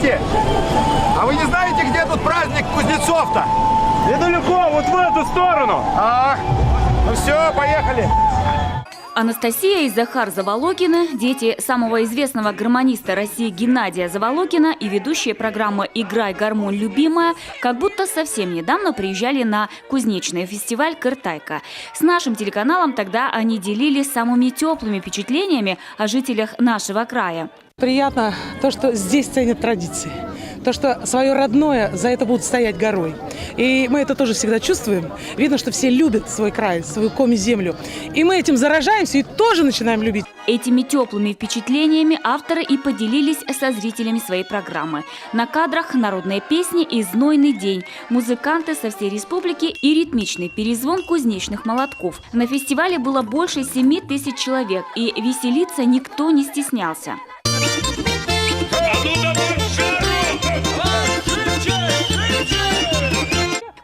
Здрасте! А вы не знаете, где тут праздник кузнецов-то? Недалеко, вот в эту сторону. Ну все, поехали. Анастасия и Захар Заволокины – дети самого известного гармониста России Геннадия Заволокина и ведущие программы «Играй, гармонь, любимая» как будто совсем недавно приезжали на кузнечный фестиваль «Кыртайка». С нашим телеканалом тогда они делились самыми теплыми впечатлениями о жителях нашего края. Приятно то, что здесь ценят традиции. То, что свое родное за это будут стоять горой. И мы это тоже всегда чувствуем. Видно, что все любят свой край, свою коми-землю. И мы этим заражаемся и тоже начинаем любить. Этими теплыми впечатлениями авторы и поделились со зрителями своей программы. На кадрах народные песни и знойный день, музыканты со всей республики и ритмичный перезвон кузнечных молотков. На фестивале было больше 7000 человек, и веселиться никто не стеснялся.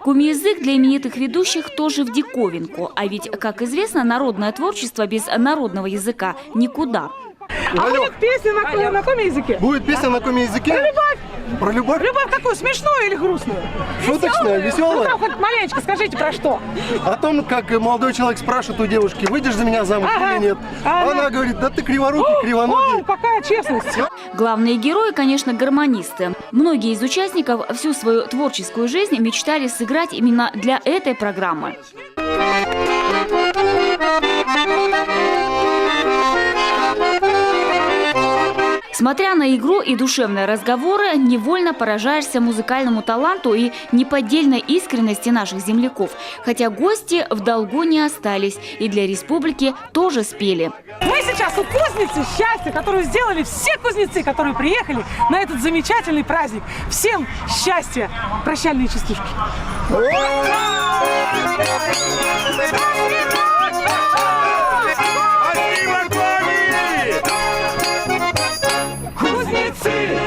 Кумий-язык для именитых ведущих тоже в диковинку. А ведь, как известно, народное творчество без народного языка никуда. А будет песня на коми-языке? Будет песня на коми-языке? Про любовь. Про любовь? Любовь какую? Смешную или грустную? Шуточная, веселая? Ну, там хоть маленечко скажите, про что? О том, как молодой человек спрашивает у девушки, выйдешь за меня замуж или нет. Она говорит, да ты криворукий, кривоногий. О, какая честность. Главные герои, конечно, гармонисты. Многие из участников всю свою творческую жизнь мечтали сыграть именно для этой программы. Смотря на игру и душевные разговоры, невольно поражаешься музыкальному таланту и неподдельной искренности наших земляков. Хотя гости в долгу не остались и для республики тоже спели. Мы сейчас у кузницы счастья, которую сделали все кузнецы, которые приехали на этот замечательный праздник. Всем счастья! Прощальные частушки.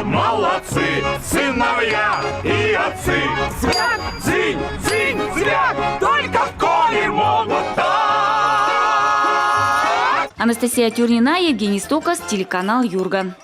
Молодцы, сыновья и отцы. Звяк, дзынь, дзынь, звяк, только в коме могут так. Анастасия Тюрнина, Евгений Стокас, телеканал Юрган.